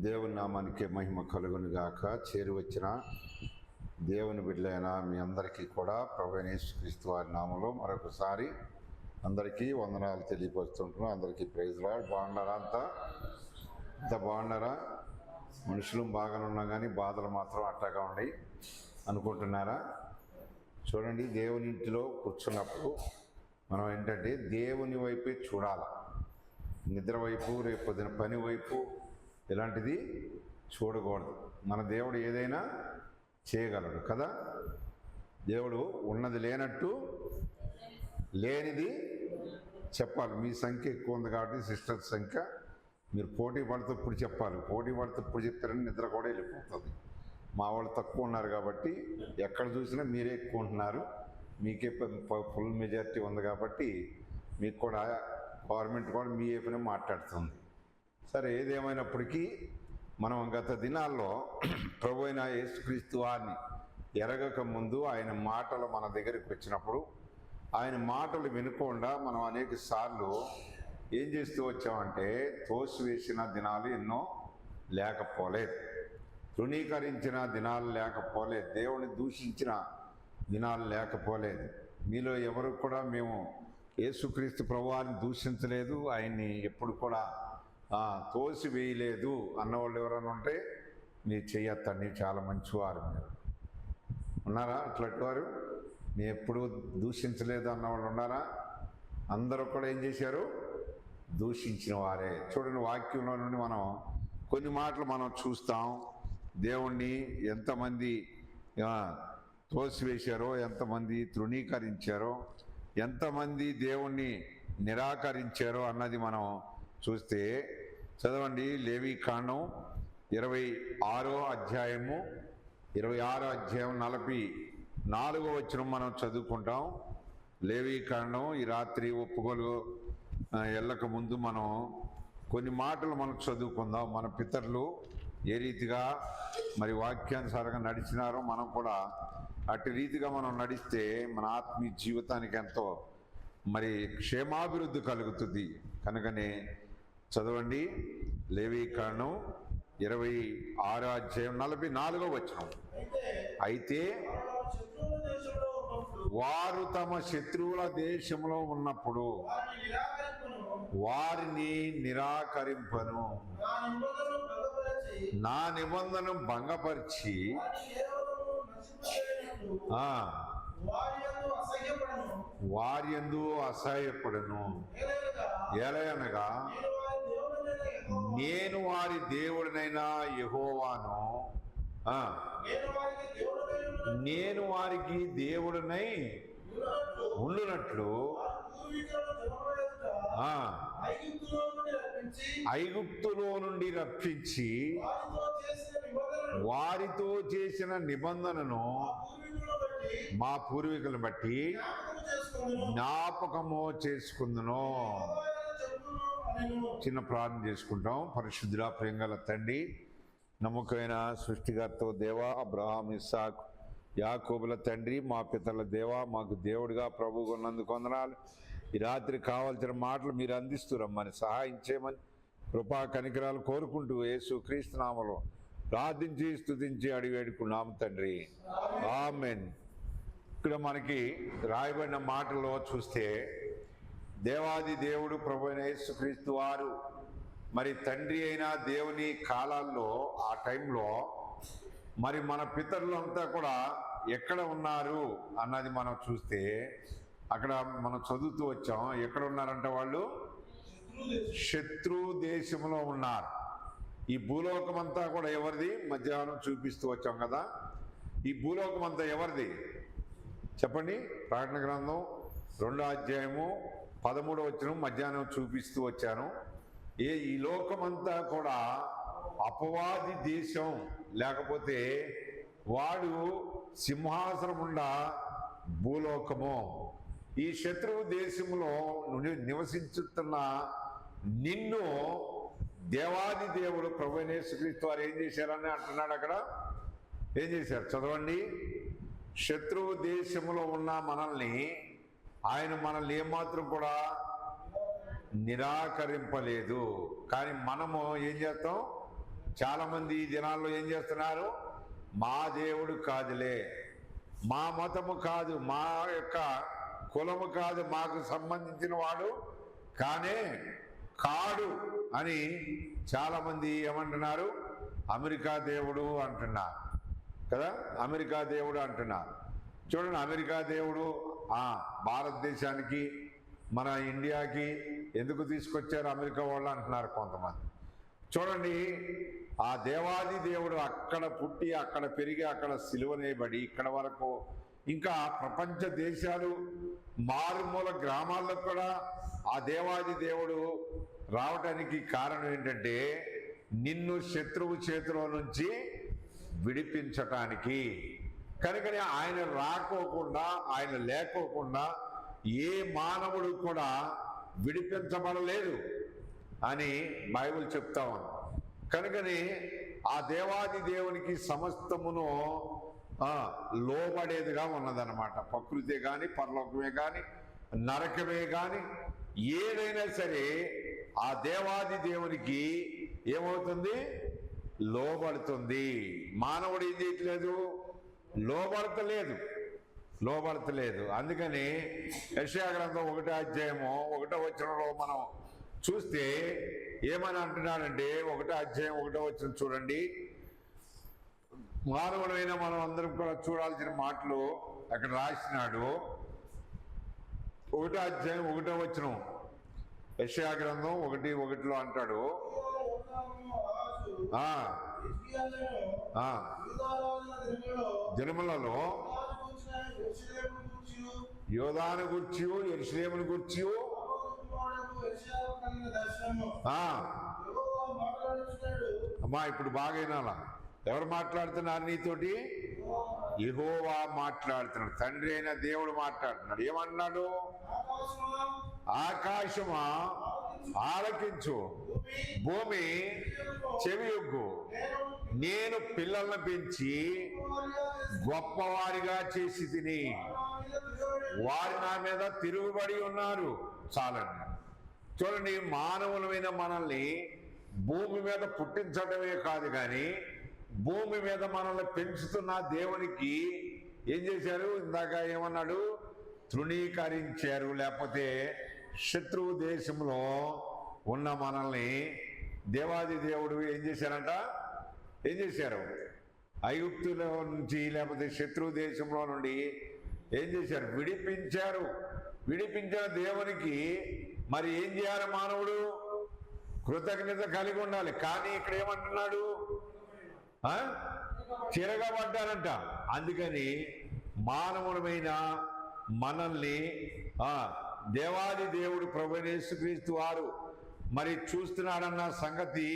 దేవుని నామానికి మహిమ కలుగును గాక. చేరువచ్చిన దేవుని బిడ్డలైన మీ అందరికీ కూడా ప్రభువైన యేసుక్రీస్తు వారి నామంలో మరొకసారి అందరికీ వందనాలు తెలియపరుస్తుంటున్నాం. అందరికీ ప్రైజ్ లార్డ్. బాగున్నారా? అంత బాగున్నారా? మనుషులు బాగానే ఉన్నాం కానీ బాధలు మాత్రం అట్టగా ఉన్నాయి అనుకుంటున్నారా? చూడండి, దేవుని ఇంటిలో కూర్చున్నప్పుడు మనం ఏంటంటే దేవుని వైపే చూడాలి. నిద్ర వైపు, రేపు పొద్దున పని వైపు ఇలాంటిది చూడకూడదు. మన దేవుడు ఏదైనా చేయగలడు కదా. దేవుడు ఉన్నది లేనట్టు, లేనిది చెప్పాలి. మీ సంఖ్య ఎక్కువ ఉంది కాబట్టి సిస్టర్స్ సంఖ్య, మీరు పోటీ పడితే ఇప్పుడు చెప్పాలి. పోటీ పడితే ఇప్పుడు చెప్తారని నిద్ర కూడా వెళ్ళిపోతుంది. మా వాళ్ళు తక్కువ ఉన్నారు కాబట్టి ఎక్కడ చూసినా మీరే ఎక్కువ ఉంటున్నారు. మీకే ఫుల్ మెజారిటీ ఉంది కాబట్టి మీకు కూడా గవర్నమెంట్ కూడా మీ వైపునే మాట్లాడుతుంది. సరే, ఏదేమైనప్పటికీ మనం గత దినాల్లో ప్రభు అయిన యేసుక్రీస్తు వారిని ఎరగక ముందు ఆయన మాటలు మన దగ్గరికి వచ్చినప్పుడు ఆయన మాటలు వినకుండా మనం అనేక సార్లు ఏం చేస్తూ వచ్చామంటే తోసివేసిన దినాలు ఎన్నో లేకపోలేదు, తృణీకరించిన దినాలు లేకపోలేదు, దేవుని దూషించిన దినాలు లేకపోలేదు. మీలో ఎవరు కూడా మేము యేసుక్రీస్తు ప్రభువారిని దూషించలేదు, ఆయన్ని ఎప్పుడు కూడా తోసివేయలేదు అన్నవాళ్ళు ఎవరైనా ఉంటే మీరు చెయ్యొద్దండి. చాలా మంచివారు మీరు ఉన్నారా? అట్లాంటి వారు మీ ఎప్పుడు దూషించలేదు అన్నవాళ్ళు ఉన్నారా? అందరూ కూడా ఏం చేశారు? దూషించిన వారే. చూడండి, వాక్యంలో నుండి మనం కొన్ని మాటలు మనం చూస్తాం. దేవుణ్ణి ఎంతమంది తోసివేశారో, ఎంతమంది తృణీకరించారో, ఎంతమంది దేవుణ్ణి నిరాకరించారో అన్నది మనం చూస్తే చదవండి. లేవీకాండం 26వ అధ్యాయము 44వ వచనం మనం చదువుకుంటాం. లేవీకాండం ఈ రాత్రి ఒప్పుకోలు వెళ్ళక ముందు మనం కొన్ని మాటలు మనం చదువుకుందాం. మన పితరులు ఏ రీతిగా మరి వాక్యానుసారంగా నడిచినారో మనం కూడా అటు రీతిగా మనం నడిస్తే మన ఆత్మీయ జీవితానికి ఎంతో మరి క్షేమాభివృద్ధి కలుగుతుంది. కనుకనే చదవండి, లేవీకాండం 26వ అధ్యాయం 44వ వచనం. అయితే వారు తమ శత్రువుల దేశంలో ఉన్నప్పుడు వారిని నిరాకరింపను, నా నిబంధన భంగపరిచి వారియందు అసహ్యపడను. ఎలయనగా నేను వారి దేవుడినైనా యెహోవాను, నేను వారికి దేవుడినై ఉండునట్లు ఐగుప్తులో నుండి రప్పించి వారితో చేసిన నిబంధనను మా పూర్వీకులను బట్టి జ్ఞాపకము చేసుకుందును. చిన్న ప్రార్థన చేసుకుంటాం. పరిశుద్ధుల ప్రేమగల తండ్రి, నమ్మకమైన సృష్టికర్త దేవా, అబ్రహాం, ఇస్సాకు, యాకోబుల తండ్రి, మా పితరుల దేవా, మాకు దేవుడిగా ప్రభువుగా ఉన్నందుకు వందనాలు. ఈ రాత్రి కావాల్సిన మాటలు మీరు అందిస్తురమ్మని సహాయం చేయమని కృపా కనికరాలు కోరుకుంటూ యేసు క్రీస్తు నామములో ప్రార్థించి స్తుతించి అడిగి వేడుకున్నాము తండ్రి, ఆమేన్. ఇక్కడ మనకి రాయబడిన మాటల్లో చూస్తే దేవాది దేవుడు ప్రభు అయిన యేసుక్రీస్తు వారు మరి తండ్రి అయిన దేవుని కాలాల్లో ఆ టైంలో మరి మన పితరులంతా కూడా ఎక్కడ ఉన్నారు అన్నది మనం చూస్తే అక్కడ మనం చదువుతూ వచ్చాం. ఎక్కడ ఉన్నారంటే వాళ్ళు శత్రు దేశంలో ఉన్నారు. ఈ భూలోకం అంతా కూడా ఎవరిది? మధ్యాహ్నం చూపిస్తూ వచ్చాం కదా. ఈ భూలోకం అంతా ఎవరిది చెప్పండి? ప్రకటన గ్రంథం 2వ అధ్యాయము 13వ వచనం మధ్యాహ్నం చూపిస్తూ వచ్చాను. ఈ లోకమంతా కూడా అపవాది దేశం, లేకపోతే వాడు సింహాసనం ఉండా భూలోకము. ఈ శత్రువు దేశంలో నివసించుతున్న నిన్ను దేవాది దేవుడు ప్రభు అయిన యేసుక్రీస్తు వారు ఏం చేశారని అంటున్నాడు. అక్కడ ఏం చేశారు? చదవండి. శత్రువు దేశంలో ఉన్న మనల్ని ఆయన మనల్ని ఏమాత్రం కూడా నిరాకరింపలేదు. కానీ మనము ఏం చేస్తాం? చాలామంది ఈ దినాల్లో ఏం చేస్తున్నారు? మా దేవుడు కాదులే, మా మతము కాదు, మా యొక్క కులము కాదు, మాకు సంబంధించిన వాడు కానే కాడు అని చాలామంది ఏమంటున్నారు? అమెరికా దేవుడు అంటున్నారు కదా, అమెరికా దేవుడు అంటున్నారు. చూడండి, అమెరికా దేవుడు భారతదేశానికి మన ఇండియాకి ఎందుకు తీసుకొచ్చారు అమెరికా వాళ్ళు అంటున్నారు కొంతమంది. చూడండి, ఆ దేవాది దేవుడు అక్కడ పుట్టి, అక్కడ పెరిగి, అక్కడ సిలువనేయబడి ఇక్కడ వరకు, ఇంకా ప్రపంచ దేశాలు మారుమూల గ్రామాల్లో కూడా ఆ దేవాది దేవుడు రావటానికి కారణం ఏంటంటే నిన్ను శత్రువు చేతిలో నుంచి విడిపించటానికి. కనుకనే ఆయన రాకోకుండా, ఆయన లేకోకుండా ఏ మానవుడు కూడా విడిపించబడలేదు అని బైబిల్ చెప్తా ఉంది. కనుకని ఆ దేవాది దేవునికి సమస్తమును లోబడేదిగా ఉన్నదన్నమాట. ప్రకృతే కానీ, పరలోకమే కానీ, నరకమే కానీ, ఏదైనా సరే ఆ దేవాది దేవునికి ఏమవుతుంది? లోబడుతుంది. మానవుడు ఏం చేయట్లేదు? లోబడతలేదు. అందుకని యెషయా గ్రంథం 1వ అధ్యాయము 1వ వచనంలో మనం చూస్తే ఏమని అంటున్నాడంటే, 1వ అధ్యాయం 1వ వచనం చూడండి. మానవుడైన మనం అందరం కూడా చూడాల్సిన మాటలు అక్కడ రాసినాడు. 1వ అధ్యాయం 1వ వచనం యెషయా గ్రంథం 1:1 అంటాడు, దినములలో యోధాను గూర్చి, యెరూషలేమును గూర్చి అమ్మా ఇప్పుడు బాగైనా ఎవరు మాట్లాడుతున్నారు నీతోటి? యెహోవా మాట్లాడుతున్నాడు. తండ్రి అయిన దేవుడు మాట్లాడుతున్నాడు. ఏమన్నాడు? ఆకాశమా ఆలకించు, భూమి చెవియొగ్గు, నేను పిల్లలను పెంచి గొప్పవారిగా చేసి తిని వారి నా మీద తిరుగుబడి ఉన్నారు. చాలండి. చూడండి, మానవులమైన మనల్ని భూమి మీద పుట్టించడమే కాదు కానీ భూమి మీద మనల్ని పెంచుతున్న దేవునికి ఏం చేశారు? ఇందాక ఏమన్నాడు? తృణీకరించారు. లేకపోతే శత్రువు దేశంలో ఉన్న మనల్ని దేవాది దేవుడు ఏం చేశారంట? ఏం చేశారు? ఐగుప్తులో నుంచి లేకపోతే శత్రువు దేశంలో నుండి ఏం చేశారు? విడిపించారు. విడిపించిన దేవునికి మరి ఏం చేయాలి? మానవుడు కృతజ్ఞత కలిగి ఉండాలి. కానీ ఇక్కడ ఏమంటున్నాడు? తిరగబడ్డారంట. అందుకని మానవుడమైన మనల్ని దేవాది దేవుడు ప్రభువైన యేసుక్రీస్తు వారు మరి చూస్తున్నాడన్న సంగతి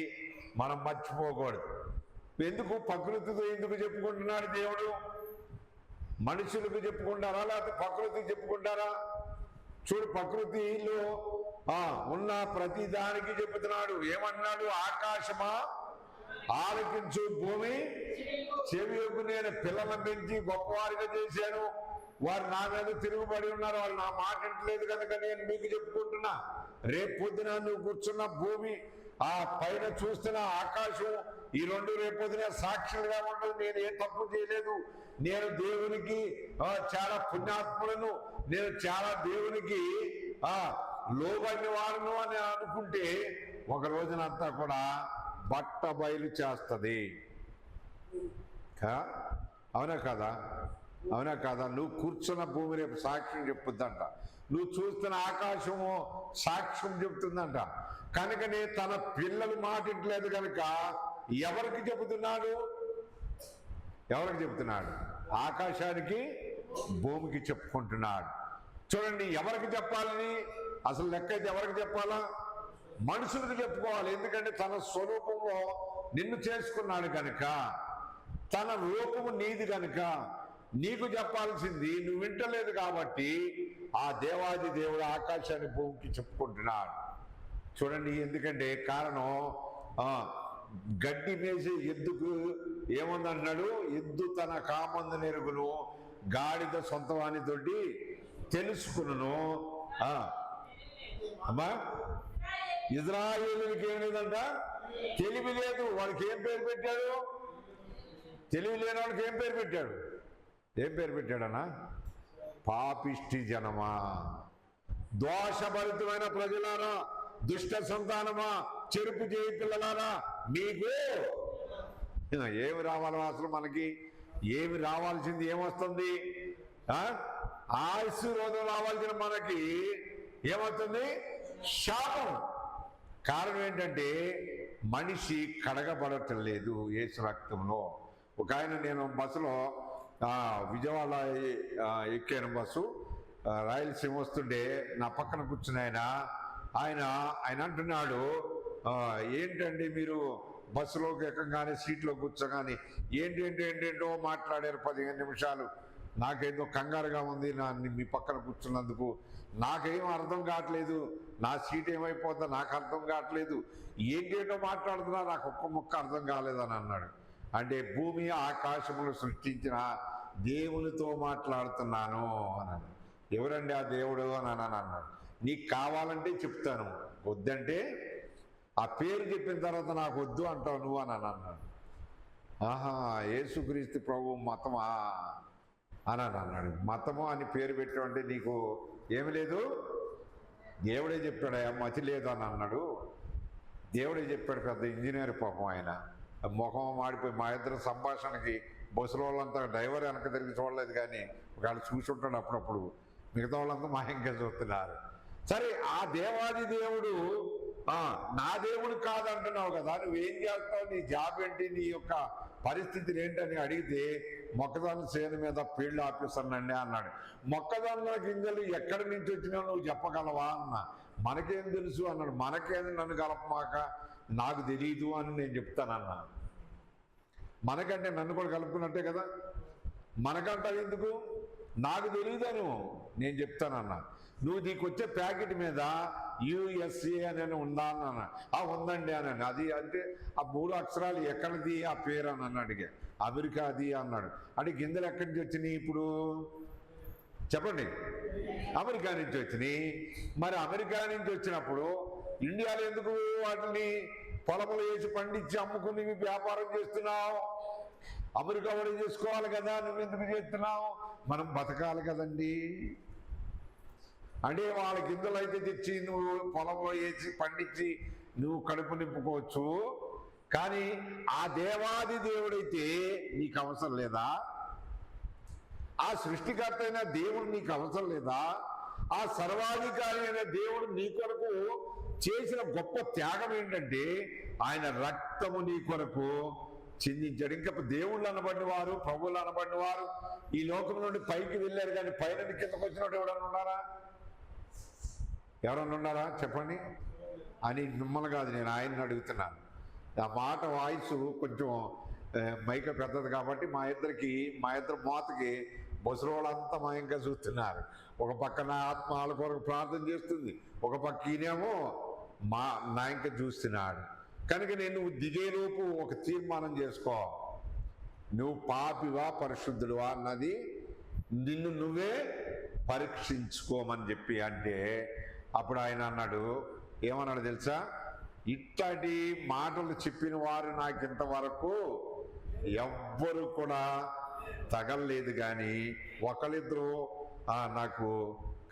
మనం మర్చిపోకూడదు. ఎందుకు ప్రకృతితో ఎందుకు చెప్పుకుంటున్నాడు దేవుడు? మనుషులకు చెప్పుకుంటారా లేకపోతే ప్రకృతికి చెప్పుకుంటారా? చూడు, ప్రకృతిలో ఉన్న ప్రతి దానికి చెబుతున్నాడు. ఏమన్నాడు? ఆకాశమా ఆలకించు, భూమి చెవియొగ్గు, నేను పిల్లలను పెంచి గొప్పవారిగా చేశాను, వారు నా మీద తిరుగుబడి ఉన్నారు, వాళ్ళు నా మాట వింటలేదు కనుక నేను మీకు చెప్పుకుంటున్నా. రేపు పొద్దున నువ్వు కూర్చున్న భూమి, ఆ పైన చూస్తున్న ఆకాశం, ఈ రెండు రేపు పొద్దున సాక్షులుగా ఉండదు. నేను ఏ తప్పు చేయలేదు, నేను దేవునికి చాలా పుణ్యాత్ములను, నేను చాలా దేవునికి లోబడిన వాడును అని అనుకుంటే ఒక రోజునంతా కూడా బట్ట బయలు చేస్తుంది. అవునా కదా? అవునా కదా? నువ్వు కూర్చున్న భూమి రేపు సాక్ష్యం చెప్పుద్దంట. నువ్వు చూస్తున్న ఆకాశము సాక్ష్యం చెప్తుందంట. కనుకనే తన పిల్లలు మాటింటలేదు కనుక ఎవరికి చెబుతున్నాడు? ఎవరికి చెబుతున్నాడు? ఆకాశానికి, భూమికి చెప్పుకుంటున్నాడు. చూడండి, ఎవరికి చెప్పాలని అసలు లెక్క అయితే ఎవరికి చెప్పాలా? మనుషులకు చెప్పుకోవాలి. ఎందుకంటే తన స్వరూపంలో నిన్ను చేసుకున్నాడు కనుక, తన రూపము నీది కనుక నీకు చెప్పాల్సింది నువ్వు వింటలేదు కాబట్టి ఆ దేవాది దేవుడు ఆకాశాన్ని, భూమికి చెప్పుకుంటున్నాడు. చూడండి, ఎందుకంటే కారణం గడ్డి మేసే ఎద్దుకు ఏముందంటున్నాడు? ఎద్దు తన కామందు నెరుగును, గాడిద సొంతవాణి తోటి తెలుసుకును. అమ్మా, ఇజ్రాయేలుకి ఏం లేదంట? తెలివి లేదు వాడికి ఏం పేరు పెట్టాడు? తెలివి లేని వాడికి ఏం పేరు పెట్టాడు? ఏం పేరు పెట్టాడన్నా? పాపిష్టి జనమా, దోషభరితమైన ప్రజలారా, దుష్ట సంతానమా, చెరుపు చేయి పిల్లలారా, మీకు ఏమి రావాలి? అసలు మనకి ఏమి రావాల్సింది ఏమొస్తుంది? ఆశీర్వాదం రావాల్సిన మనకి ఏమవుతుంది? శాపం. కారణం ఏంటంటే మనిషి కడగబడటం లేదు యేసు రక్తంలో. ఒక ఆయన, నేను బస్సులో విజయవాడ ఎక్కాను, బస్సు రాయలసీమ వస్తుండే, నా పక్కన కూర్చున్న ఆయన అంటున్నాడు, ఏంటండి మీరు బస్సులోకి ఎక్కగానే సీట్లో కూర్చోగానే ఏంటేంటో మాట్లాడారు 15 నిమిషాలు. నాకేదో కంగారుగా ఉంది మీ పక్కన కూర్చున్నందుకు. నాకేం అర్థం కావట్లేదు, నా సీట్ ఏమైపోతుందో నాకు అర్థం కావట్లేదు, ఏంటేంటో మాట్లాడుతున్నా, నాకు ఒక్క ముక్క అర్థం కాలేదని అన్నాడు. అంటే భూమి ఆకాశములు సృష్టించిన దేవునితో మాట్లాడుతున్నాను అన్నాడు. ఎవరండి ఆ దేవుడు అని అన్నాడు. నీకు కావాలంటే చెప్తాను, వద్దంటే ఆ పేరు చెప్పిన తర్వాత నాకు వద్దు అంటావు నువ్వు అని అన్నాడు. ఆహా, యేసుక్రీస్తు ప్రభు మతమా అని అన్నాడు. మతము అని పేరు పెట్టామంటే నీకు ఏమి లేదు, దేవుడే చెప్పాడు, మతి లేదు అని అన్నాడు. దేవుడే చెప్పాడు, పెద్ద ఇంజనీర్ పాపం ఆయన. ముఖం మాడిపోయి మా ఇద్దరు సంభాషణకి బస్సులో వాళ్ళంతా డ్రైవర్ వెనక తిరిగి చూడలేదు, కానీ వాళ్ళు చూసుంటాడు అప్పుడప్పుడు. మిగతా వాళ్ళంతా మా ఇంకా చూస్తున్నారు. సరే, ఆ దేవాది దేవుడు నా దేవుడు కాదంటున్నావు కదా, నువ్వేం చేస్తావు, నీ జాబ్ ఏంటి, నీ యొక్క పరిస్థితులు ఏంటని అడిగితే మొక్కజొన్న చేను మీద ఫీల్డ్ ఆఫీసర్ అండి అన్నాడు. మొక్కజొన్న గింజలు ఎక్కడి నుంచి వచ్చినా నువ్వు చెప్పగలవా అన్న. మనకేం తెలుసు అన్నాడు. మనకేంది, నన్ను కలపమాక, నాకు తెలీదు అని నేను చెప్తానన్నా. మనకంటే నన్ను కూడా కలుపుకున్నట్టే కదా. మనకంటావు ఎందుకు? నాకు తెలియదను నేను చెప్తానన్నా. నువ్వు నీకు వచ్చే ప్యాకెట్ మీద యుఎస్ఏ అని ఉందా అన్న. ఉందండి అని. అది అంటే ఆ 3 అక్షరాలు ఎక్కడిది ఆ పేరు అని అన్నాడు. అమెరికా అది అన్నాడు. అంటే గింజలు ఎక్కడి నుంచి వచ్చినాయి ఇప్పుడు చెప్పండి? అమెరికా నుంచి వచ్చినాయి. మరి అమెరికా నుంచి వచ్చినప్పుడు ఇండియాలో ఎందుకు వాటిని పొలములు వేసి పండించి అమ్ముకుని వ్యాపారం చేస్తున్నావు? అమెరికా వాడు చేసుకోవాలి కదా, నువ్వెందుకు చేస్తున్నావు? మనం బతకాలి కదండి. అంటే వాళ్ళ గింజలు అయితే తెచ్చి నువ్వు పొలంలో వేసి పండించి నువ్వు కడుపు నింపుకోవచ్చు, కానీ ఆ దేవాది దేవుడైతే నీకు అవసరం లేదా? ఆ సృష్టికర్త అయిన దేవుడు నీకు అవసరం లేదా? ఆ సర్వాధికారి అయిన దేవుడు నీ కొరకు చేసిన గొప్ప త్యాగం ఏంటంటే ఆయన రక్తము నీ కొరకు చిందించాడు. ఇంకా దేవుళ్ళు అనబడిన వారు, ప్రభువులు అనబడిన వారు ఈ లోకం నుండి పైకి వెళ్ళారు, కానీ పైన కిందకు వచ్చినట్టు ఎవరన్నా ఉన్నారా? ఎవరన్నా ఉన్నారా చెప్పండి? అని మిమ్మల్ని కాదు, నేను ఆయన్ని అడుగుతున్నాను. ఆ మాట వాయిస్ కొంచెం మైక పెద్దది కాబట్టి మా ఇద్దరు మోతకి బస్సులో వాళ్ళంతా మా ఇంకా చూస్తున్నారు. ఒక పక్క నా ఆత్మ వాళ్ళ కొరకు ప్రార్థన చేస్తుంది, ఒక పక్క ఈయనేమో నా ఇంకా చూస్తున్నాడు. కనుక నేను దిగేలోపు ఒక తీర్మానం చేసుకో, నువ్వు పాపివా పరిశుద్ధుడువా అన్నది నిన్ను నువ్వే పరీక్షించుకోమని చెప్పి. అంటే అప్పుడు ఆయన అన్నాడు, ఏమన్నాడు తెలుసా? ఇట్లాంటి మాటలు చెప్పిన వారు నాకు ఇంతవరకు ఎవ్వరు కూడా తగలలేదు, కానీ ఒకళ్ళిద్దరు నాకు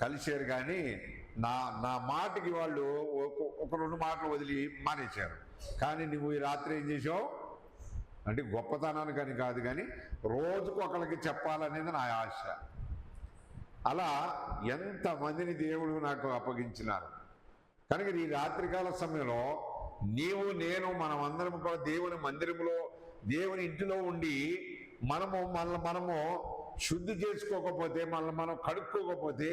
కలిశారు, కానీ నా మాటకి వాళ్ళు ఒక 2 మాటలు వదిలి మానేశారు. కానీ నువ్వు ఈ రాత్రి ఏం చేసావు అంటే గొప్పతనానికి అని కాదు, కానీ రోజుకు ఒకరికి చెప్పాలనేది నా ఆశ. అలా ఎంతమందిని దేవుడు నాకు అప్పగించినారు. కనుక ఈ రాత్రికాల సమయంలో నీవు నేను మనమందరం కూడా దేవుని మందిరంలో దేవుని ఇంటిలో ఉండి మనము శుద్ధి చేసుకోకపోతే, మనం కడుక్కోకపోతే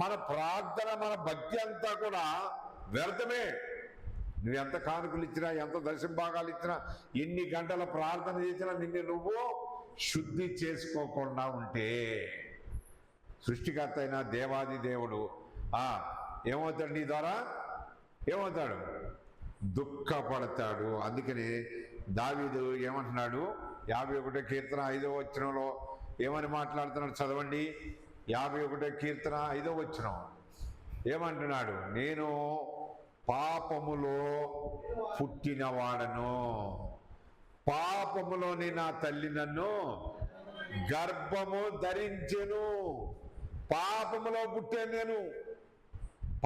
మన ప్రార్థన, మన భక్తి అంతా కూడా వ్యర్థమే. నువ్వు ఎంత కానుకలు ఇచ్చినా, ఎంత దశభాగాలు ఇచ్చినా, ఎన్ని గంటల ప్రార్థన చేసినా నిన్ను నువ్వు శుద్ధి చేసుకోకుండా ఉంటే సృష్టికర్త అయిన దేవాది దేవుడు ఏమవుతాడు? నీ ద్వారా ఏమవుతాడు? దుఃఖపడతాడు. అందుకని దావీదు ఏమంటున్నాడు? 51వ కీర్తన 5వ వచనంలో ఏమని మాట్లాడుతున్నాడు చదవండి. 51వ కీర్తన 5వ వచనం ఏమంటున్నాడు? నేను పాపములో పుట్టినవాడను, పాపములోని నా తల్లి నన్ను గర్భము ధరించెను. పాపములో పుట్టాను నేను,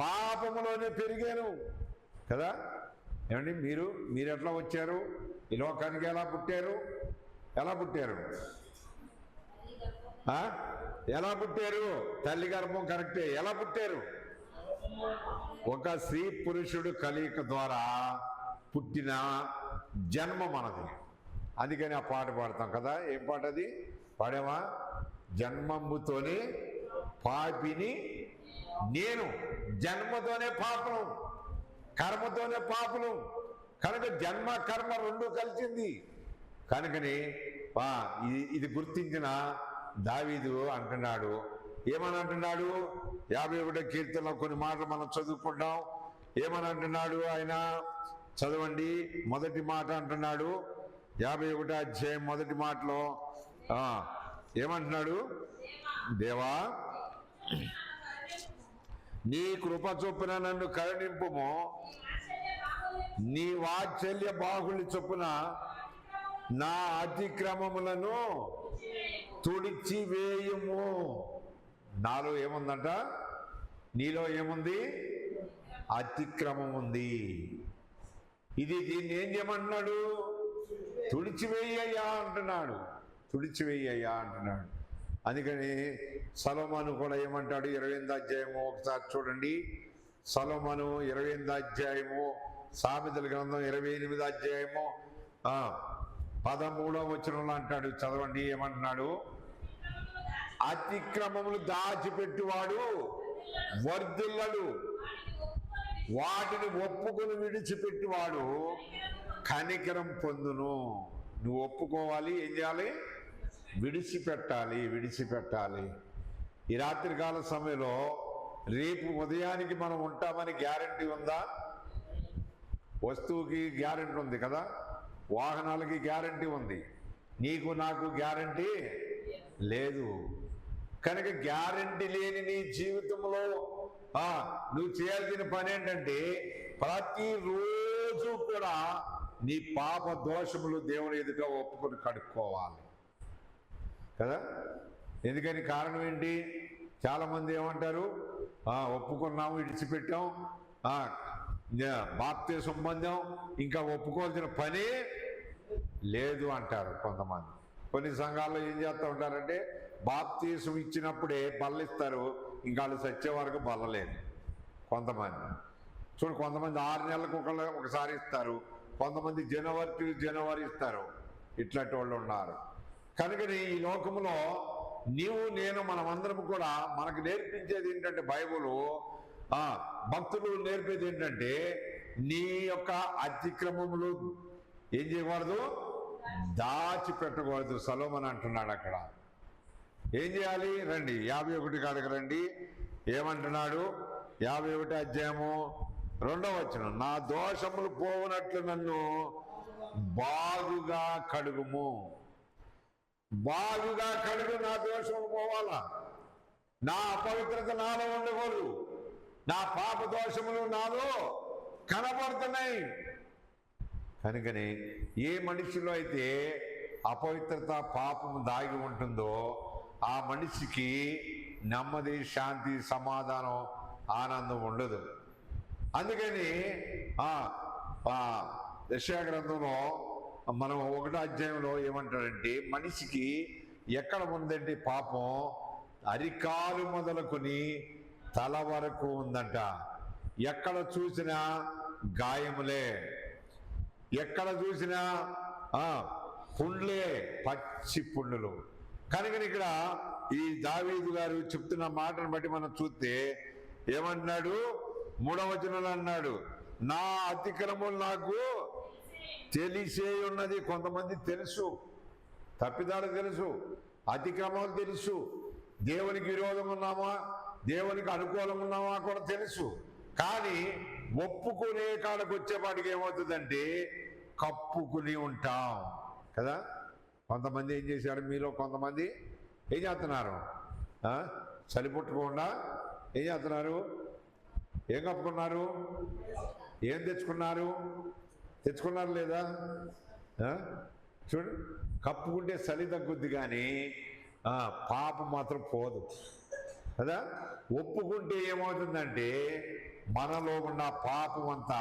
పాపములోనే పెరిగాను కదా. ఏమండి మీరు ఎట్లా వచ్చారు ఈ లోకానికి? ఎలా పుట్టారు? ఎలా పుట్టారు? ఎలా పుట్టారు? తల్లి గర్భం కరెక్టే. ఎలా పుట్టారు? ఒక స్త్రీ పురుషుడు కలయిక ద్వారా పుట్టిన జన్మ మనది. అందుకని ఆ పాట పాడతాం కదా. ఏం పాట అది? పాడామా? జన్మముతోనే పాపిని నేను, జన్మతోనే పాపం, కర్మతోనే పాపం. కనుక జన్మ కర్మ రెండు కలిసింది. కనుకని ఇది గుర్తించిన దావీదు అంటున్నాడు. ఏమని అంటున్నాడు? 51వ కీర్తనలో కొన్ని మాటలు మనం చదువుకుంటాం. ఏమని అంటున్నాడు ఆయన? చదవండి. మొదటి మాట అంటున్నాడు, 51వ అధ్యాయం మొదటి మాటలో ఏమంటున్నాడు? దేవా, నీ కృప చొప్పున నన్ను కరుణింపుము, నీ వాత్సల్య బాహుళ్య చొప్పున నా అతిక్రమములను తుడిచి వేయుము. నాలో ఏముందంట? నీలో ఏముంది? అతిక్రమం ఉంది. దీన్ని ఏం చేయమంటున్నాడు? తుడిచివేయ్యా అంటున్నాడు. తుడిచివేయ్యా అంటున్నాడు. అందుకని సొలొమోను కూడా ఏమంటాడు? 28వ అధ్యాయము ఒకసారి చూడండి. సొలొమోను 28వ అధ్యాయము, సామెతల గ్రంథం 28వ అధ్యాయము 13వ వచనంలో అంటాడు. చదవండి. ఏమంటున్నాడు? అతిక్రమములు దాచిపెట్టువాడు వర్ధిల్లడు, వాటిని ఒప్పుకొని విడిచిపెట్టువాడు కనికరం పొందును. నువ్వు ఒప్పుకోవాలి. ఏం చేయాలి? విడిచిపెట్టాలి. ఈ రాత్రికాల సమయంలో రేపు ఉదయానికి మనం ఉంటామని గ్యారంటీ ఉందా? వస్తువుకి గ్యారంటీ ఉంది కదా, వాహనాలకి గ్యారంటీ ఉంది. నీకు నాకు గ్యారంటీ లేదు. కనుక గ్యారంటీ లేని నీ జీవితంలో నువ్వు చేయాల్సిన పని ఏంటంటే ప్రతిరోజు కూడా నీ పాప దోషములు దేవుని ఎదుట ఒప్పుకొని కడుక్కోవాలి కదా. ఎందుకని? కారణం ఏంటి? చాలామంది ఏమంటారు? ఒప్పుకున్నాము, విడిచిపెట్టాం, బాప్తిసం పొందాం, ఇంకా ఒప్పుకోవాల్సిన పని లేదు అంటారు కొంతమంది. కొన్ని సంఘాల్లో ఏం చేస్తూ ఉంటారంటే బాప్తిసం ఇచ్చినప్పుడే బల్లయిస్తారు, ఇంకా వాళ్ళు సచ్చే వరకు బల్లలేదు. కొంతమంది చూడు, కొంతమంది 6 నెలలకు ఒకసారి ఇస్తారు, కొంతమంది జనవరి ఇస్తారు. ఇట్లాంటి వాళ్ళు ఉన్నారు. కనుకని ఈ లోకంలో నీవు నేను మనమందరం కూడా మనకు నేర్పించేది ఏంటంటే, బైబులు భక్తులు నేర్పేది ఏంటంటే, నీ యొక్క అతిక్రమములు ఏం చేయకూడదు? దాచిపెట్టకూడదు. సొలొమోను అంటున్నాడు అక్కడ. ఏం చేయాలి? రండి 51 కాడికి రండి. ఏమంటున్నాడు? 51వ అధ్యాయము 2వ వచనం, నా దోషములు పోవునట్లు నన్ను బాగుగా కడుగుము. బాగుగా కడుగు. నా దోషములు పోవాలా? నా అపవిత్రత నాలో ఉండకూడదు. నా పాప దోషములు నాలో కనబడుతున్నాయి. కనుకని ఏ మనిషిలో అయితే అపవిత్రత, పాపం దాగి ఉంటుందో ఆ మనిషికి నెమ్మది, శాంతి, సమాధానం, ఆనందం ఉండదు. అందుకని యెషయా గ్రంథంలో మనం 1వ అధ్యాయంలో ఏమంటాడంటే, మనిషికి ఎక్కడ ఉందంటే పాపం అరికాలు మొదలుకొని తల వరకు ఉందంట. ఎక్కడ చూసినా గాయములే, ఎక్కడ చూసినా పుండ్లే, పచ్చి పుండ్లు. కనుక ఇక్కడ ఈ దావీదు గారు చెప్తున్న మాటను బట్టి మనం చూస్తే ఏమంటున్నాడు? 3వ వచనంలో అన్నాడు, నా అతిక్రమములు నాకు తెలిసే ఉన్నది. కొంతమంది తెలుసు, తప్పిదాలు తెలుసు, అతిక్రమాలు తెలుసు, దేవునికి విరోధం ఉన్నామా, దేవునికి అనుకూలం ఉన్నామా కూడా తెలుసు. కానీ ఒప్పుకునే కాడకు వచ్చేపాటికి ఏమవుతుందంటే కప్పుకుని ఉంటాం కదా. కొంతమంది ఏం చేశారు? మీలో కొంతమంది ఏం చేస్తున్నారు? చలి పుట్టకుండా ఏం చేస్తున్నారు? ఏం కప్పుకున్నారు? ఏం తెచ్చుకున్నారు? తెచ్చుకున్నారు లేదా? చూడు, కప్పుకుంటే చలి తగ్గుద్ది కానీ పాపం మాత్రం పోదు కదా. ఒప్పుకుంటే ఏమవుతుందంటే మనలో ఉన్న పాపం అంతా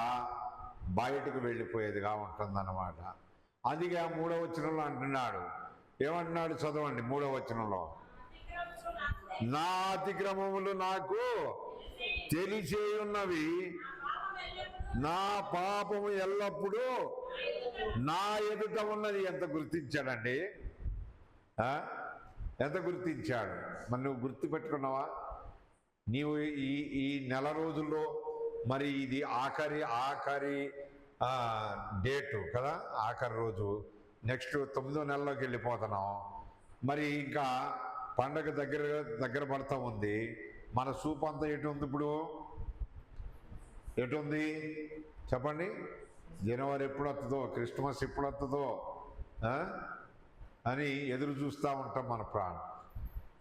బయటకు వెళ్ళిపోయేదిగా ఉంటుందన్నమాట. అదిగా 3వ వచనంలో అంటున్నాడు. ఏమంటున్నాడు? చదవండి 3వ వచనంలో. నా అతిక్రమములు నాకు తెలిసే ఉన్నవి, నా పాపము ఎల్లప్పుడూ నా ఎదుట ఉన్నది. ఎంత గుర్తించాడండి? ఎంత గుర్తించాడు? మరి నువ్వు గుర్తుపెట్టుకున్నావా? నీవు ఈ నెల రోజుల్లో మరి ఇది ఆఖరి డేటు కదా, ఆఖరి రోజు. నెక్స్ట్ 9వ నెలలోకి వెళ్ళిపోతున్నాం. మరి ఇంకా పండగ దగ్గర పడతా ఉంది. మన సూప్ అంతా ఎటు ఉంది ఇప్పుడు? ఎటుంది చెప్పండి? జనవరి ఎప్పుడు వస్తుందో, క్రిస్మస్ ఎప్పుడు వస్తుందో అని ఎదురు చూస్తూ ఉంటాం మన ప్రాణం.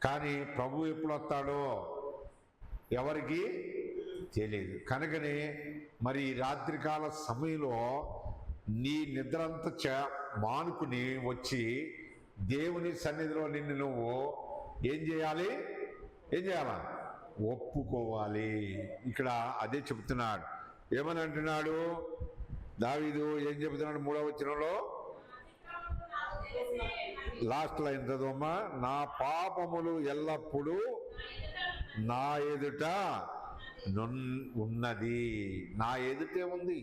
కానీ ప్రభు ఎప్పుడు వస్తాడో ఎవరికి తెలియదు. కనుకనే మరి రాత్రికాల సమయంలో నీ నిద్రంతా మానుకుని వచ్చి దేవుని సన్నిధిలో నిన్ను నువ్వు ఏం చేయాలి? ఒప్పుకోవాలి. ఇక్కడ అదే చెబుతున్నాడు. ఏమని అంటున్నాడు దావీదు? ఏం చెబుతున్నాడు 3వ వచనంలో? లాస్ట్ లైన్ చదవమ్మా. నా పాపములు ఎల్లప్పుడూ నా ఎదుట ఉన్నది. నా ఎదుటే ఉంది.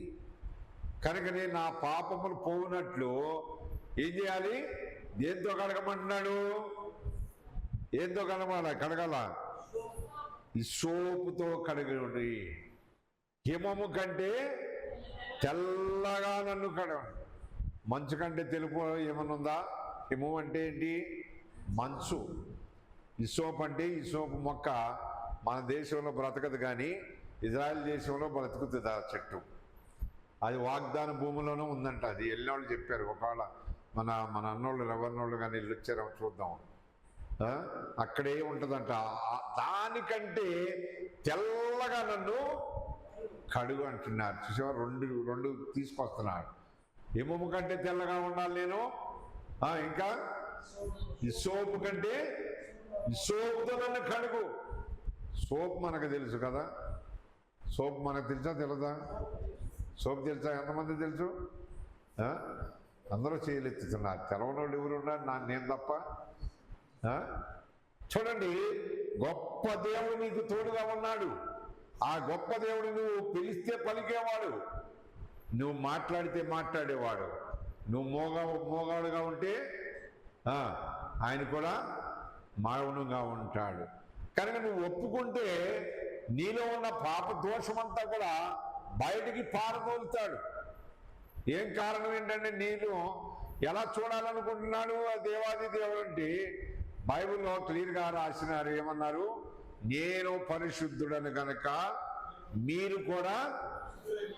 కనుకనే నా పాపములు పోవునట్లు ఏం చేయాలి? దేంతో కడగమంటున్నాడు? ఏంతో కడగాల? హిస్సోపుతో కడగండి. హిమము కంటే తెల్లగా నన్ను కడగండి. మంచు కంటే తెలుపు ఏమనుందా? హిమం అంటే ఏంటి? మంచు. హిస్సోపు అంటే హిస్సోపు మొక్క మన దేశంలో బ్రతకదు, కానీ ఇజ్రాయెల్ దేశంలో బ్రతుకుతుంది ఆ చెట్టు. అది వాగ్దాన భూమిలోనూ ఉందంట. అది వెళ్ళినోళ్ళు చెప్పారు. ఒకవేళ మన అన్నోళ్ళు ఎవరినోళ్ళు కానీ వెళ్ళి వచ్చారో చూద్దాం. అక్కడే ఉంటుందంట. దానికంటే తెల్లగా నన్ను కడుగు అంటున్నారు. చూసేవారు రెండు తీసుకొస్తున్నాడు. హిమము కంటే తెల్లగా ఉండాలి నేను. ఇంకా ఈ సోపు కంటే ఈ సోపుతో నన్ను కడుగు. సోప్ మనకు తెలుసు కదా. సోప్ మనకు తెలుసా తెలదా? సోప్ తెలుసా? ఎంతమంది తెలుసు? అందరూ చేయలెత్తుతున్నారు. తెలవనోళ్ళు ఎవరు ఉన్నారు? నేను తప్ప. చూడండి, గొప్ప దేవుడు నీకు తోడుగా ఉన్నాడు. ఆ గొప్ప దేవుడు నువ్వు పిలిస్తే పలికేవాడు, నువ్వు మాట్లాడితే మాట్లాడేవాడు. నువ్వు మోగాడుగా ఉంటే ఆయన కూడా మౌనంగా ఉంటాడు. కనుక నువ్వు ఒప్పుకుంటే నీలో ఉన్న పాప దోషమంతా కూడా బయటికి పారదోలుతాడు. ఏం కారణం ఏంటంటే నేను ఎలా చూడాలనుకుంటున్నాడు ఆ దేవాది దేవుడు అంటే బైబిల్లో క్లియర్గా రాసినారు. ఏమన్నారు? నేను పరిశుద్ధుడను కనుక మీరు కూడా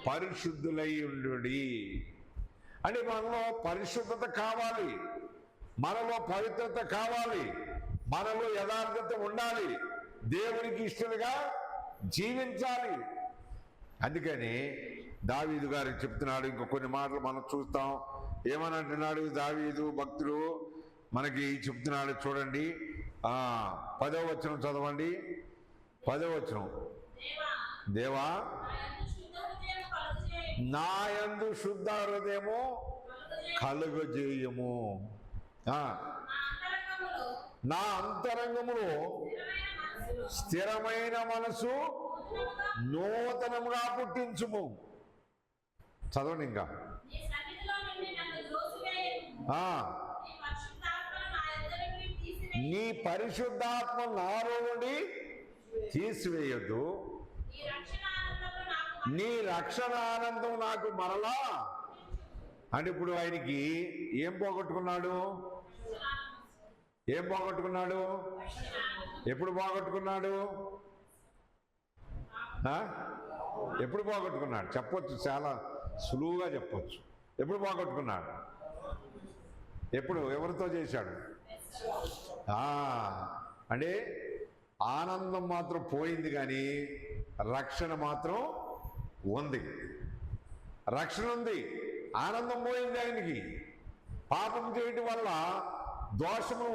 పరిశుద్ధులై ఉండు. అంటే మనలో పరిశుద్ధత కావాలి, మనలో పవిత్రత కావాలి, మనలో యథార్థత ఉండాలి, దేవునికి ఇష్టలుగా జీవించాలి. అందుకని దావీదు గారికి చెప్తున్నాడు. ఇంకో కొన్ని మాటలు మనం చూస్తాం. ఏమని అంటున్నాడు దావీదు భక్తుడు మనకి చెప్తున్నాడు. చూడండి 10వ వచనం చదవండి. 10వ వచనం. దేవా నాయందు శుద్ధ హృదయము కలుగజేయము, నా అంతరంగములో స్థిరమైన మనసు నూతనముగా పుట్టించుము. చదవండి ఇంకా. నీ పరిశుద్ధాత్మ నాలో నుండి తీసివేయద్దు, నీ రక్షణ ఆనందం నాకు మరలా. అంటే ఇప్పుడు ఆయనకి ఏం పోగొట్టుకున్నాడు? ఏం పోగొట్టుకున్నాడు? ఎప్పుడు పోగొట్టుకున్నాడు? ఎప్పుడు పోగొట్టుకున్నాడు? చెప్పొచ్చు, చాలా సులువుగా చెప్పొచ్చు. ఎప్పుడు పోగొట్టుకున్నాడు? ఎప్పుడు? ఎవరితో చేశాడు? అంటే ఆనందం మాత్రం పోయింది కానీ రక్షణ మాత్రం ఉంది. రక్షణ ఉంది, ఆనందం పోయింది ఆయనకి. పాపం చేయటం వల్ల దోషము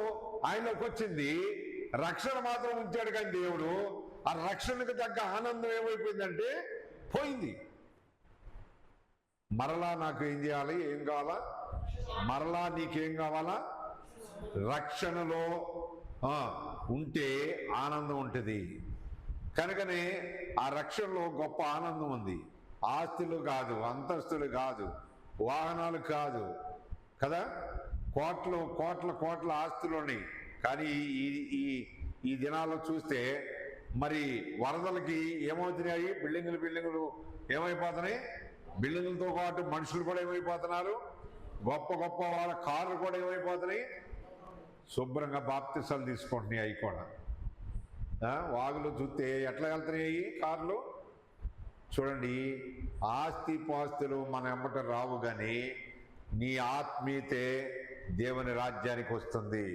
ఆయనకు వచ్చింది, రక్షణ మాత్రం ఉంచాడు. కానీ దేవుడు ఆ రక్షణకు తగ్గ ఆనందం ఏమైపోయిందంటే పోయింది. మరలా నాకు ఏం చేయాలి, ఏం కావాలా, మరలా నీకేం కావాలా, రక్షణలో ఉంటే ఆనందం ఉంటుంది. కనుకనే ఆ రక్షణలో గొప్ప ఆనందం ఉంది. ఆస్తులు కాదు, అంతస్తులు కాదు, వాహనాలు కాదు కదా, కోట్ల కోట్ల కోట్ల ఆస్తులు ఉన్నాయి. కానీ ఈ దినాల్లో చూస్తే మరి వరదలకి ఏమవుతున్నాయి, బిల్డింగులు ఏమైపోతున్నాయి, బిల్డింగులతో పాటు మనుషులు కూడా ఏమైపోతున్నారు, గొప్ప గొప్ప వాళ్ళ కార్లు కూడా ఏమైపోతున్నాయి, శుభ్రంగా బాప్తిసాలు తీసుకుంటున్నాయి. అవి కూడా వాగులు చూస్తే ఎట్లా వెళ్తున్నాయి కార్లు. చూడండి, ఆస్తి పాస్తులు మన ఎమ్మట రావు, కానీ నీ ఆత్మీయతే దేవుని రాజ్యానికి వస్తుంది.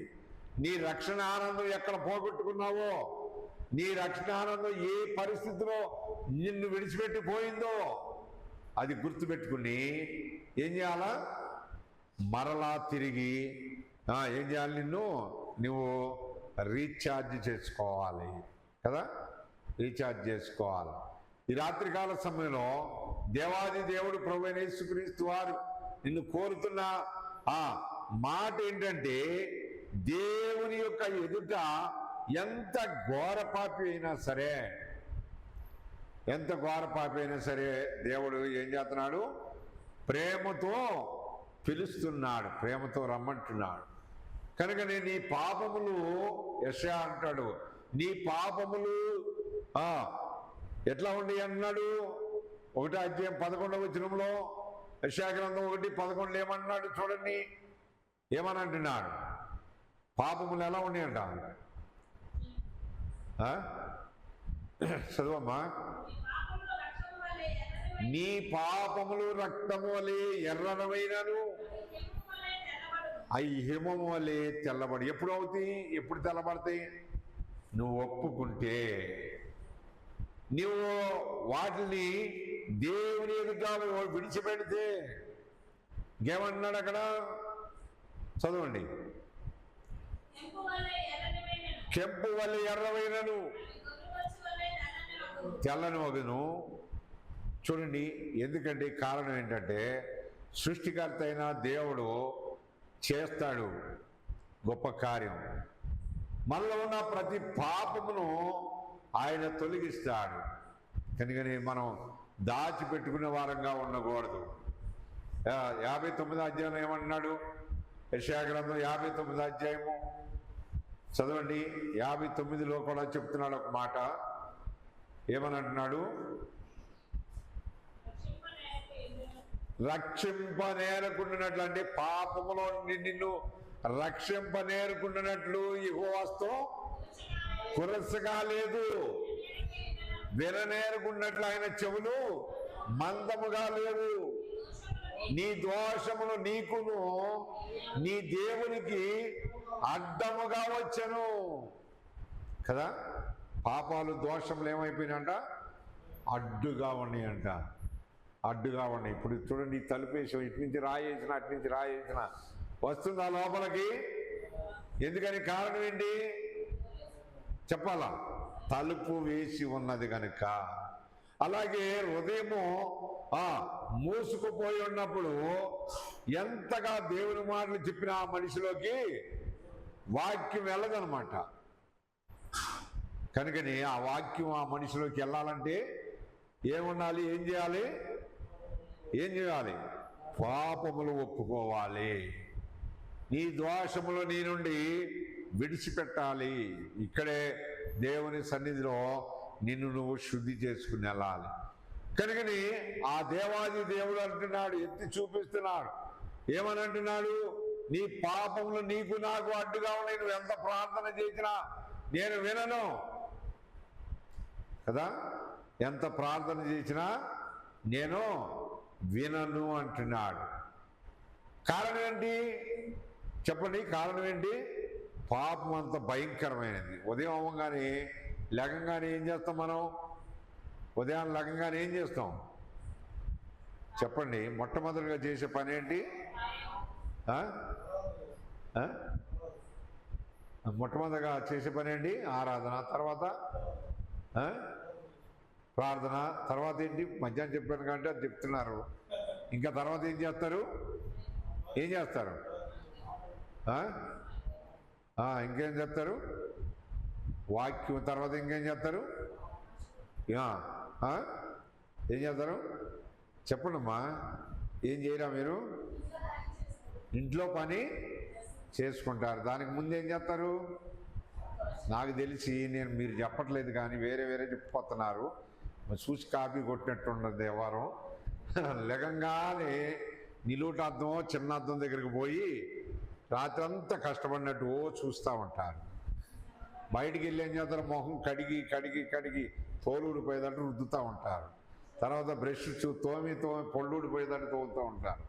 నీ రక్షణ ఆనందం ఎక్కడ పోగొట్టుకున్నావో, నీ రక్షణ ఆనందం ఏ పరిస్థితిలో నిన్ను విడిచిపెట్టి పోయిందో అది గుర్తుపెట్టుకుని ఏం చేయాలా, మరలా తిరిగి ఏం చేయాలి, నువ్వు రీఛార్జ్ చేసుకోవాలి కదా, రీఛార్జ్ చేసుకోవాలి. ఈ రాత్రికాల సమయంలో దేవాది దేవుడు ప్రభువైన యేసుక్రీస్తు వారు నిన్ను కోరుతున్న ఆ మాట ఏంటంటే, దేవుని యొక్క ఎదుట ఎంత ఘోరపాపి అయినా సరే, ఎంత ఘోరపాపి అయినా సరే దేవుడు ఏం చేస్తున్నాడు, ప్రేమతో పిలుస్తున్నాడు, ప్రేమతో రమ్మంటున్నాడు. కనుకనే నీ పాపములు, యెషయా అంటాడు, నీ పాపములు ఎట్లా ఉండి అన్నాడు. 1వ అధ్యాయం 11వ వచనంలో యెషయా గ్రంథం 1:11 ఏమన్నాడు చూడండి, ఏమని అంటున్నాడు, పాపములు ఎలా ఉన్నాయంట, చదువమ్మా. నీ పాపములు రక్తము వలె ఎర్రనమైనను అవి హిమము వలె తెల్లబడి. ఎప్పుడు అవుతాయి, ఎప్పుడు తెల్లబడతాయి, నువ్వు ఒప్పుకుంటే, నువ్వు వాటిని దేవుని ఎదుట విడిచిపెడితే. ఇంకేమన్నాడు అక్కడ, చదవండి. కెంపు వల్ల ఎర్రవైనను తెల్లని వగను. చూడండి, ఎందుకంటే కారణం ఏంటంటే సృష్టికర్త అయిన దేవుడు చేస్తాడు గొప్ప కార్యం. మనలో ఉన్న ప్రతి పాపమును ఆయన తొలగిస్తాడు. కనుకని మనం దాచిపెట్టుకునే వారంగా ఉండకూడదు. 59వ అధ్యాయం ఏమన్నాడు, యెషయా గ్రంథం 59వ అధ్యాయము చదవండి. 59లో కూడా చెప్తున్నాడు ఒక మాట. ఏమని అంటున్నాడు, రక్షింపనేరకుండానట్లు, అంటే పాపములో నిన్ను రక్షింపనేరకుండానట్లు యెహోవాతో కురసగా లేదు, విననేరకుండానట్లు ఆయన చెవులు మందముగా లేవు. నీ దోషములు నీకును నీ దేవునికి అడ్డముగా వచ్చను కదా. పాపాలు, దోషములు ఏమైపోయినాయంట, అడ్డుగా ఉన్నాయంట, అడ్డుగా ఉన్నాయి. ఇప్పుడు చూడండి, తలుపేసాం, ఇటు నుంచి రాయేసిన, అటు నుంచి రాయేసిన, వస్తుందా లోపలికి? ఎందుకని, కారణం ఏంటి చెప్పాలా, తలుపు వేసి ఉన్నది కనుక. అలాగే హృదయము మూసుకుపోయి ఉన్నప్పుడు ఎంతగా దేవుని మాటలు చెప్పిన ఆ మనిషిలోకి వాక్యం వెళ్ళదనమాట. కనుకని ఆ వాక్యం ఆ మనిషిలోకి వెళ్ళాలంటే ఏముండాలి, ఏం చేయాలి, పాపములు ఒప్పుకోవాలి, నీ దోషములు నీ నుండి విడిచిపెట్టాలి. ఇక్కడే దేవుని సన్నిధిలో నిన్ను నువ్వు శుద్ధి చేసుకుని వెళ్ళాలి. కనుకని ఆ దేవాది దేవుడు అంటున్నాడు, ఎత్తి చూపిస్తున్నాడు. ఏమని అంటున్నాడు, నీ పాపములు నీకు నాకు అడ్డుగా ఉన్నాయి, నువ్వు ఎంత ప్రార్థన చేసినా నేను వినను కదా, ఎంత ప్రార్థన చేసినా నేను వినను అంటున్నాడు. కారణం ఏంటి చెప్పండి, కారణం ఏంటి? పాపం అంత భయంకరమైనది. ఉదయం అవ్వగానే లెగంగానే ఏం చేస్తాం మనం? ఉదయం లెగంగానే ఏం చేస్తాం? చెప్పండి, మొట్టమొదటిగా చేసే పని ఏంటి? ఆ? ఆ? మొట్టమొదటిగా చేసే పని ఏంటి? ఆరాధన. తర్వాత ప్రార్థన. తర్వాత ఏంటి? మధ్యాహ్నం చెప్పాను కంటే అది చెప్తున్నారు. ఇంకా తర్వాత ఏం చేస్తారు? ఏం చేస్తారు? ఇంకేం చేస్తారు? వాక్యం. తర్వాత ఇంకేం చేస్తారు? ఏం చేస్తారు? చెప్పండమ్మా. ఏం చేయరా మీరు? ఇంట్లో పని చేసుకుంటారు. దానికి ముందు ఏం చేస్తారు? నాకు తెలిసి మీరు చెప్పట్లేదు కానీ వేరే చెప్పిపోతున్నారు. చూసి కాపీ కొట్టినట్టుండదు ఎవరు. లెగంగానే నిలువుటద్దం చిన్న అద్దం దగ్గరికి పోయి రాత్రి అంతా కష్టపడినట్టు చూస్తూ ఉంటారు. బయటికి వెళ్ళి ఏం చేస్తారు? మొహం కడిగి తోలు ఊడిపోయేటట్టు రుద్దుతూ ఉంటారు. తర్వాత బ్రష్ తోమి పొళ్ళు ఊడిపోయేటట్టు తోముతూ ఉంటారు.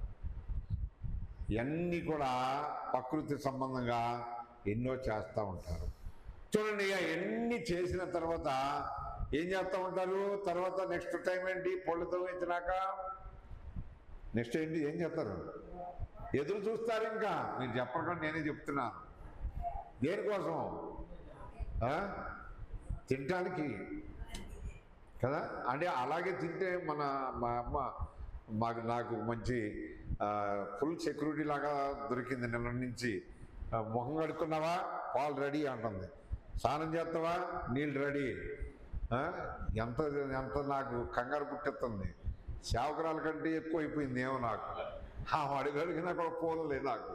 ఇవన్నీ కూడా ప్రకృతి సంబంధంగా ఎన్నో చేస్తూ ఉంటారు. చూడండి, ఎన్ని చేసిన తర్వాత ఏం చేస్తూ ఉంటారు? తర్వాత నెక్స్ట్ టైం ఏంటి? పొళ్ళు తోమించినాక నెక్స్ట్ ఏంటి? ఏం చేస్తారు? ఎదురు చూస్తారు. ఇంకా మీరు చెప్పకుండా నేనే చెప్తున్నాను. దేనికోసం? తినటానికి కదా. అంటే అలాగే తింటే మా అమ్మ నాకు మంచి ఫుల్ సెక్యూరిటీ లాగా దొరికింది. నిన్న నుంచి మొహం కడుక్కున్నావా? పాలు రెడీ అంటుంది. స్నానం చేస్తావా? నీళ్ళు రెడీ. ఎంత నాకు కంగారు పుట్టెత్తుంది. సేవకురాల కంటే ఎక్కువ అయిపోయింది ఏమో నాకు. అడుగడిగినా కూడా పోలేదు నాకు.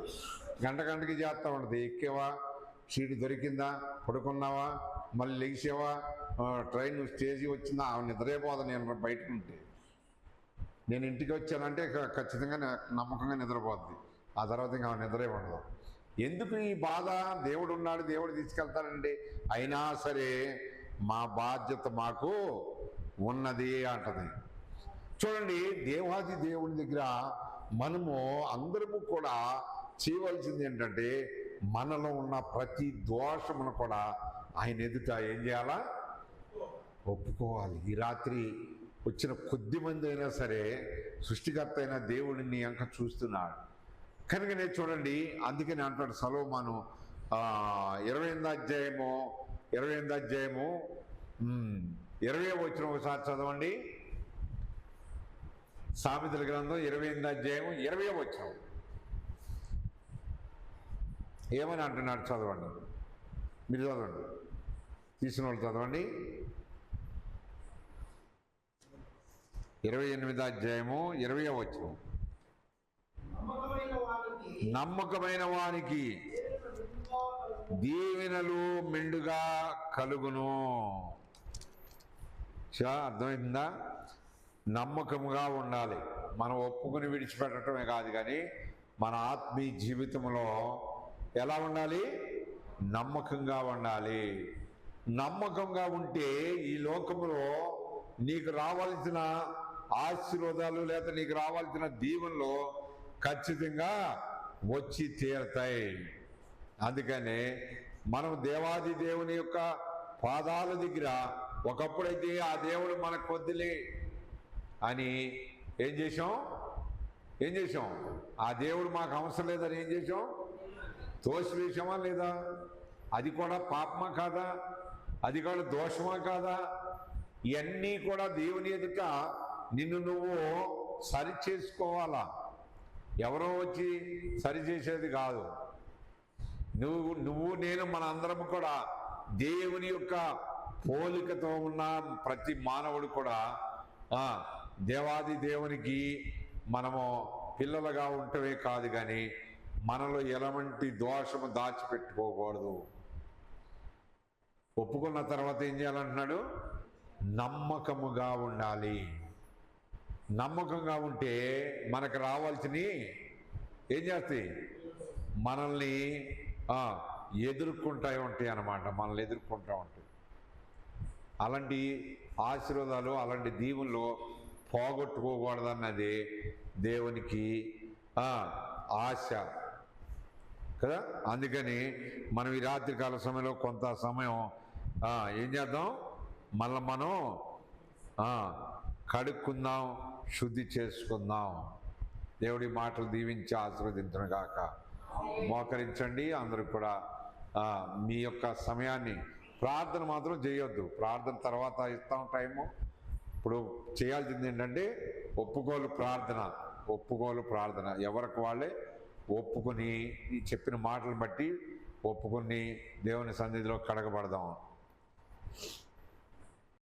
గంటకి చేస్తూ ఉంటుంది. ఎక్కేవా? సీటు దొరికిందా? పడుకున్నావా? మళ్ళీ లెగిసేవా? ట్రైన్ స్టేజీ వచ్చిందా? ఆమె నిద్రపోదా. నేను బయట ఉంటే నేను ఇంటికి వచ్చానంటే ఖచ్చితంగా నమ్మకంగా నిద్రపోద్ది. ఆ తర్వాత ఇంకా ఆమె నిద్రే ఉండదు. ఎందుకు ఈ బాధ? దేవుడు ఉన్నాడు, దేవుడు తీసుకెళ్తానండి. అయినా సరే మా బాధ్యత మాకు ఉన్నది అంటది. చూడండి, దేవాది దేవుని దగ్గర మనము అందరము కూడా చేయవలసింది ఏంటంటే మనలో ఉన్న ప్రతి దోషమును కూడా ఆయన ఎదుట ఏం చేయాలా? ఒప్పుకోవాలి. ఈ రాత్రి వచ్చిన కొద్ది మంది అయినా సరే సృష్టికర్త అయిన దేవుడిని అంక చూస్తున్నాడు కనుకనే చూడండి. అందుకని అంటాడు సొలొమోను 28వ అధ్యాయము 20వ వచనం ఒకసారి చదవండి. సామెతల గ్రంథం 28వ అధ్యాయం 20వ వచనం ఏమని అంటున్నాడు? చదవండి, మీరు చదవండి, తీసిన వాళ్ళు చదవండి. 28వ అధ్యాయము 20వ వచనం. నమ్మకమైన వానికి దీవెనలు మెండుగా కలుగును. అర్థమైందా? నమ్మకముగా ఉండాలి. మనం ఒప్పుకుని విడిచిపెట్టడమే కాదు, కానీ మన ఆత్మీయ జీవితంలో ఎలా ఉండాలి? నమ్మకంగా ఉండాలి. నమ్మకంగా ఉంటే ఈ లోకంలో నీకు రావాల్సిన ఆశీర్వాదాలు లేదా నీకు రావాల్సిన దీవెనలు ఖచ్చితంగా వచ్చి తీరతాయి. అందుకనే మనం దేవాది దేవుని యొక్క పాదాల దగ్గర ఒకప్పుడైతే ఆ దేవుడు మనకు వద్దులే అని ఏం చేసాం? ఆ దేవుడు మాకు అవసరం లేదని ఏం చేసాం? తోసివేశామా లేదా? అది కూడా పాపమా కాదా? అది కూడా దోషమా కాదా? ఇవన్నీ కూడా దేవుని ఎదుట నిన్ను నువ్వు సరి చేసుకోవాలా. ఎవరో వచ్చి సరి చేసేది కాదు. నువ్వు నేను మన అందరం కూడా దేవుని యొక్క పోలికతో ఉన్న ప్రతి మానవుడు కూడా దేవాది దేవునికి మనము పిల్లలుగా ఉంటవే కాదు, కానీ మనలో ఎలాంటి దోషము దాచిపెట్టుకోకూడదు. ఒప్పుకున్న తర్వాత ఏం చేయాలంటున్నాడు? నమ్మకముగా ఉండాలి. నమ్మకంగా ఉంటే మనకు రావాల్సినవి ఏం చేస్తాయి? మనల్ని ఉంటాయి అన్నమాట. మనల్ని ఎదుర్కొంటూ ఉంటాయి. అలాంటి ఆశీర్వాదాలు, అలాంటి దీవుల్లో పోగొట్టుకోకూడదన్నది దేవునికి ఆశ కదా. అందుకని మనం ఈ రాత్రికాల సమయంలో కొంత సమయం ఏం చేద్దాం? మనం కడుక్కుందాం, శుద్ధి చేసుకుందాం. దేవుడి మాటలు దీవించి ఆశీర్వదించును గాక. మోకరించండి అందరూ కూడా. మీ యొక్క సమయాన్ని, ప్రార్థన మాత్రం చేయొద్దు. ప్రార్థన తర్వాత ఇస్తాం టైము. ఇప్పుడు చేయాల్సింది ఏంటంటే ఒప్పుకోలు ప్రార్థన. ఎవరికి వాళ్ళే ఒప్పుకొని, ఈ చెప్పిన మాటలు బట్టి ఒప్పుకొని దేవుని సన్నిధిలో కడగబడదాం.